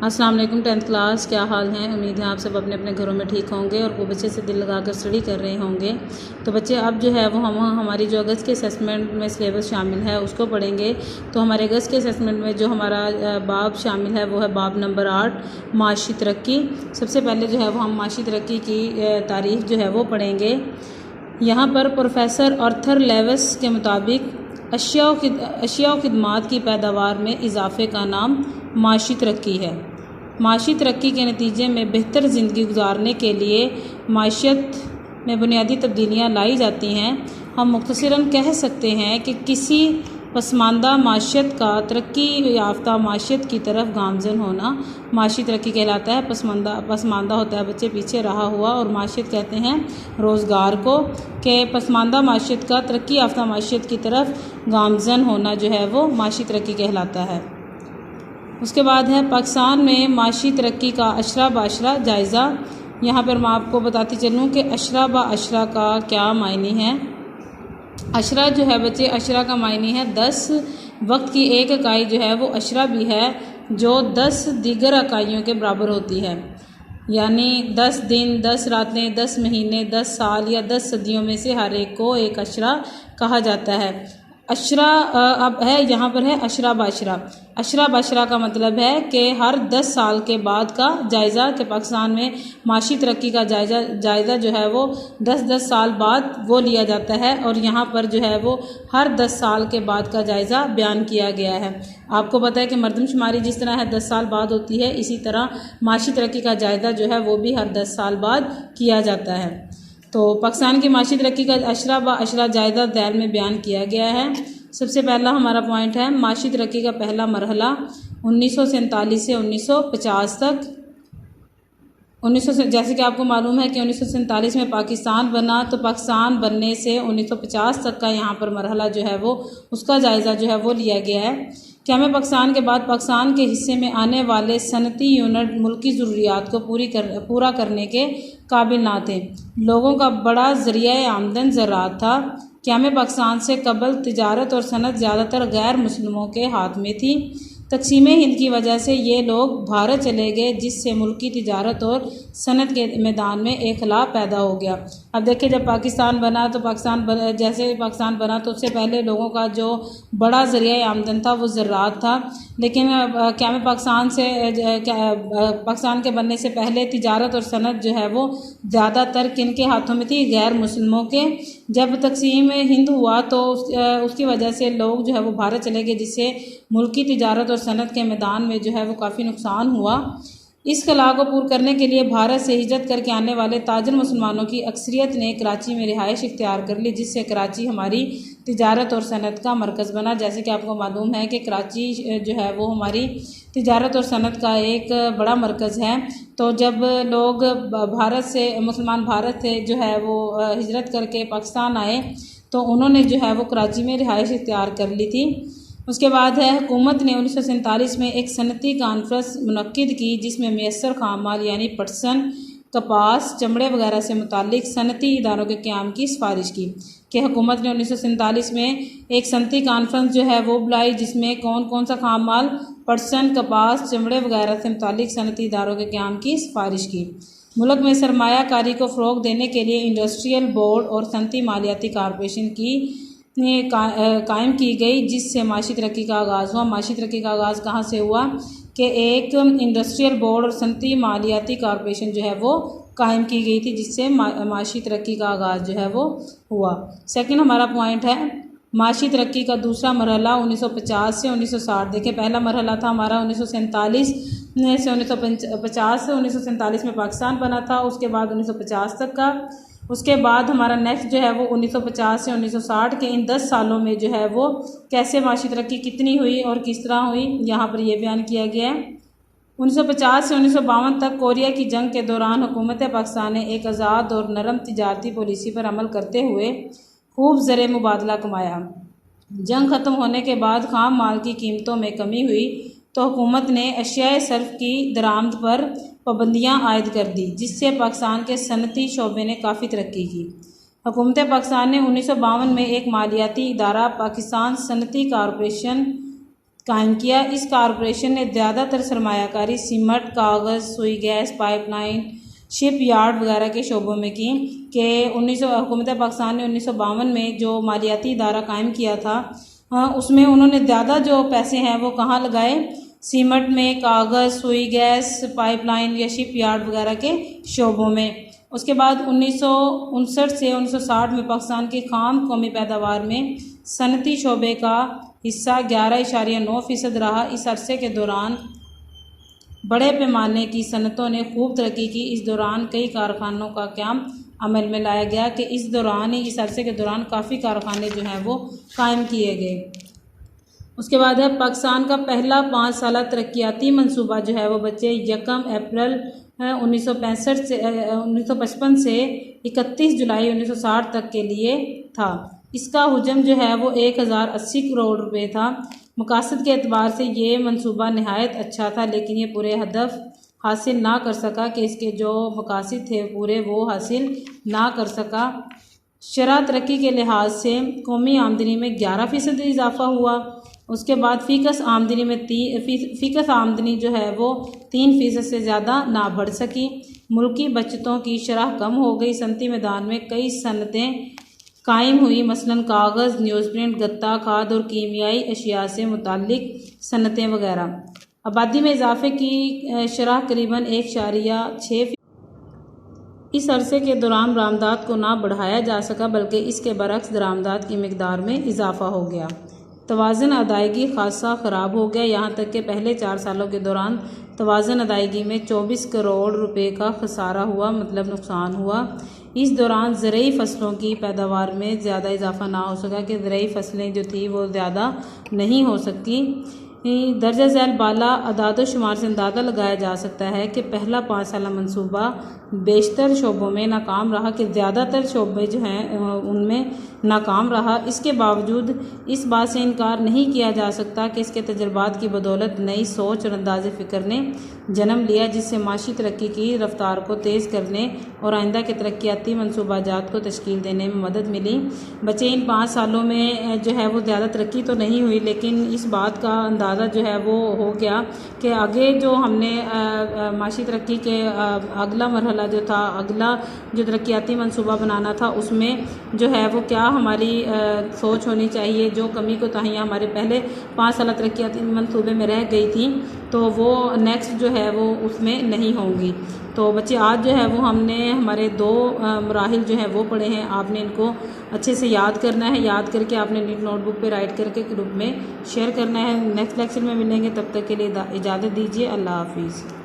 अस्सलाम वालेकुम 10th class, क्या हाल हैं। उम्मीद है आप सब अपने अपने घरों में ठीक होंगे और खूब अच्छे से दिल लगाकर स्टडी कर रहे होंगे। तो बच्चे अब जो है वो हम हमारी जो अगस्त के असेसमेंट में सिलेबस शामिल है उसको पढ़ेंगे। तो हमारे अगस्त के असेसमेंट में जो हमारा बाब शामिल है वो है बाब नंबर 8, माशी तरक्की। सबसे पहले जो है वो हम माशी तरक्की की तारीख जो है वो पढ़ेंगे। यहाँ पर प्रोफेसर आर्थर लेविस के मुताबिक अशिया व खिदमात की पैदावार में इजाफे का नाम माशी तरक्की है। माशी तरक्की के नतीजे में बेहतर ज़िंदगी गुजारने के लिए माशियत में बुनियादी तब्दीलियाँ लाई जाती हैं। हम मुख्तसरन कह सकते हैं कि किसी पसमानदा माशियत का तरक्की याफ्ता माशियत की तरफ गामजन होना माशी तरक्की कहलाता है। पसमानदा होता है बच्चे पीछे रहा हुआ, और माशियत कहते हैं रोज़गार को, कि पसमानदा माशियत का तरक्की याफ्ता माशियत की तरफ गामजन होना जो है वो माशी तरक्की कहलाता है। उसके बाद है पाकिस्तान में माशी तरक्की का अशरा बाशरा जायज़ा। यहाँ पर मैं आपको बताती चलूँ कि अशरा बाशरा का क्या मायने हैं। अशरा जो है बच्चे, अशरा का मायने है 10। वक्त की एक इकाई जो है वो अशरा भी है जो 10 दीगर इकाइयों के बराबर होती है। यानी 10 दिन, 10 रातें, 10 महीने, 10 साल या 10 सदियों में से हर एक को एक अशरा कहा जाता है। अशरा अब है, यहाँ पर है अशरा बाशरा। अशरा बाशरा का मतलब है कि हर 10 साल के बाद का जायज़ा, कि पाकिस्तान में माशी तरक्की का जायज़ा जो है वो 10-10 साल बाद वो लिया जाता है, और यहाँ पर जो है वो हर 10 साल के बाद का जायज़ा बयान किया गया है। आपको पता है कि मरदमशुमारी जिस तरह है 10 साल बाद होती है, इसी तरह माशी तरक्की का जायज़ा जो है वो भी हर 10 साल बाद किया जाता है। तो पाकिस्तान की माशी तरक्की का अशरा व अशरा जायज़ा दैल में बयान किया गया है। सबसे पहला हमारा पॉइंट है माशी तरक्की का पहला मरहला 1947 से 1950 तक। जैसे कि आपको मालूम है कि 1947 में पाकिस्तान बना, तो पाकिस्तान बनने से 1950 तक का यहाँ पर मरहला जो है वो उसका जायज़ा जो है वो लिया गया है। क्या में पाकिस्तान के बाद पाकिस्तान के हिस्से में आने वाले सनती यूनिट मुल्की ज़रूरियात को पूरा करने के काबिल ना थे। लोगों का बड़ा ज़रिया आमदन ज़राअत था। क्या में पाकिस्तान से कबल तिजारत और सनत ज़्यादातर गैर मुस्लिमों के हाथ में थी। तकसीम हिंद की वजह से ये लोग भारत चले गए, जिससे मुल्की तिजारत और सनत के मैदान में एक खिलाफ पैदा हो गया। अब देखिए, जब पाकिस्तान बना तो जैसे पाकिस्तान बना तो उससे पहले लोगों का जो बड़ा ज़रिया आमदन था वो ज़राअत था। लेकिन क्या में पाकिस्तान के बनने से पहले तिजारत और सनत जो है वो ज़्यादातर किन के हाथों में थी? गैर मुस्लिमों के। जब तकसीम हिंद हुआ तो उसकी वजह से लोग जो है वो भारत चले गए, जिससे मुल्की तिजारत और सनत के मैदान में जो है वो काफ़ी नुकसान हुआ। इस खला को पूरा करने के लिए भारत से हिजरत करके आने वाले ताजर मुसलमानों की अक्सरियत ने कराची में रिहाइश इख्तियार कर ली, जिससे कराची हमारी तिजारत और सनत का मरकज़ बना। जैसे कि आपको मालूम है कि कराची जो है वो हमारी तिजारत और सनत का एक बड़ा मरकज़ है। तो जब लोग मुसलमान भारत से जो है वो हिजरत करके पाकिस्तान आए, तो उन्होंने जो है वो कराची में रिहाइश इख्तियार कर ली थी। उसके बाद है हुकूमत ने 1947 में एक सनती कॉन्फ्रेंस मुनक्किद की, जिसमें मैसर खाम माल यानी पटसन, कपास, चमड़े वगैरह से मुतालिक सनती इदारों के क़याम की सिफारिश की। कि हुकूमत ने 1947 में एक सनती कॉन्फ्रेंस जो है वो बुलाई, जिसमें कौन कौन सा खाम माल, पटसन, कपास, चमड़े वगैरह से मुतालिक सनती इदारों के क़याम की सिफारिश की। मुल्क में सरमायाकारी को फ़रोग़ देने के लिए इंडस्ट्रियल बोर्ड और सनती मालियाती कॉरपोरेशन की कायम की गई, जिससे माशी तरक्की का आगाज़ हुआ। माशी तरक्की का आगाज़ कहाँ से हुआ? कि एक इंडस्ट्रियल बोर्ड और सनती मालियाती कॉरपोरेशन जो है वो कायम की गई थी, जिससे माशी तरक्की का आगाज़ जो है वो हुआ। सेकंड हमारा पॉइंट है माशी तरक्की का दूसरा मरहला 1950 से 1960। देखिए, पहला मरहला था हमारा 1947 से 1950 से 1947 में पाकिस्तान बना था, उसके बाद 1950 तक का। उसके बाद हमारा नेक्स्ट जो है वो 1950 से 1960 के इन 10 सालों में जो है वो कैसे माशी तरक्की कितनी हुई और किस तरह हुई, यहाँ पर यह बयान किया गया है। 1950 से 1952 तक कोरिया की जंग के दौरान हुकूमत पाकिस्तान ने एक आज़ाद और नरम तिजारती पॉलिसी पर अमल करते हुए खूब ज़र मुबादला कमाया। जंग ख़त्म होने के बाद खाम माल की कीमतों में कमी हुई, तो हुकूमत ने अशियाए सर्फ की दरामद पर पाबंदियाँ आयद कर दी, जिससे पाकिस्तान के सनती शोबे ने काफ़ी तरक्की की। हुकूमत पाकिस्तान ने 1952 में एक मालियाती इदारा पाकिस्तान सनती कॉरपोरेशन कायम किया। इस कॉरपोरेशन ने ज़्यादातर सरमायाकारी सीमेंट, कागज़, सुई गैस पाइपलाइन, शिप यार्ड वगैरह के शोबों में की। कि हुकूमत पाकिस्तान ने 1952 में जो मालियाती इदारा कायम किया था, उसमें उन्होंने ज़्यादा जो पैसे हैं वो कहाँ लगाए, सीमेंट में, कागज़, सुई गैस पाइपलाइन या शिप यार्ड वगैरह के शोबों में। उसके बाद 1959 से 1960 में पाकिस्तान की खाम कौमी पैदावार में सनती शोबे का हिस्सा 11.9% रहा। इस अरसे के दौरान बड़े पैमाने की सनतों ने खूब तरक्की की। इस दौरान कई कारखानों का क़याम अमल में लाया गया कि इस अरसे के दौरान काफ़ी कारखाने जो हैं वो कायम किए गए। उसके बाद है पाकिस्तान का पहला 5 साला तरक्याती मंसूबा जो है वो बच्चे 1 अप्रैल 1955 से 31 जुलाई 1960 तक के लिए था। इसका हुजम जो है वो 1080 करोड़ रुपए था। मकासद के एतबार से ये मंसूबा नहायत अच्छा था, लेकिन ये पूरे हदफ हासिल ना कर सका कि इसके जो मकासद थे पूरे वो हासिल ना कर सका। शरह तरक्की के लिहाज से कौमी आमदनी में 11% इजाफा हुआ। उसके बाद फ़ीकस आमदनी में फ़ीकस आमदनी जो है वो 3% से ज़्यादा ना बढ़ सकी। मुल्की बचतों की शरह कम हो गई। सनती मैदान में कई सनतें कायम हुई, मसलन कागज़, न्यूज़प्रिंट, गत्ता, खाद और कीमियाई अशिया से मुताल्लिक सनतें वगैरह। आबादी में इजाफे की शरह करीबन 1.6। इस अरसे के दौरान बरामदात को ना बढ़ाया जा सका, बल्कि इसके बरक्स दरामदात की मिकदार में इजाफा हो गया। तवाज़ुन अदायगी खासा ख़राब हो गया। यहाँ तक कि पहले 4 सालों के दौरान तवाज़ुन अदायगी में 24 करोड़ रुपए का खसारा हुआ, मतलब नुकसान हुआ। इस दौरान ज़रूरी फसलों की पैदावार में ज़्यादा इजाफा ना हो सका कि ज़रूरी फसलें जो थी वो ज़्यादा नहीं हो सकी। दर्जा झैल बाला अदाद शुमार से अंदाज़ा लगाया जा सकता है कि पहला 5 साला मंसूबा बेशतर शोबों में नाकाम रहा, कि ज़्यादातर शोबे जो हैं उनमें नाकाम रहा। इसके बावजूद इस बात से इनकार नहीं किया जा सकता कि इसके तजर्बात की बदौलत नई सोच और अंदाज़ फ़िक्र ने जन्म लिया, जिससे माशी तरक्की की रफ्तार को तेज़ करने और आइंदा के तरक्याती मनसूबाजात को तश्कील देने में मदद मिली। बच्चे इन 5 सालों में जो है वो ज़्यादा तरक्की तो नहीं हुई, लेकिन इस बात का अंदाज़ा जो है वो हो गया कि आगे जो हमने माशी तरक्की के अगला मरहला जो था, अगला जो तरक्याती मनसूबा बनाना था, उसमें जो है वो क्या हमारी सोच होनी चाहिए। जो कमी कोताहियाँ हमारे पहले 5 साल तरक्याती मनसूबे में रह गई थी, तो वो नेक्स्ट जो है वो उसमें नहीं होंगी। तो बच्चे आज जो है वो हमने हमारे 2 मराहिल जो है वो पढ़े हैं। आपने इनको अच्छे से याद करना है। याद करके आपने नोटबुक पे राइट करके ग्रुप में शेयर करना है। नेक्स्ट लेक्चर में मिलेंगे, तब तक के लिए इजाज़त दीजिए। अल्लाह हाफिज़।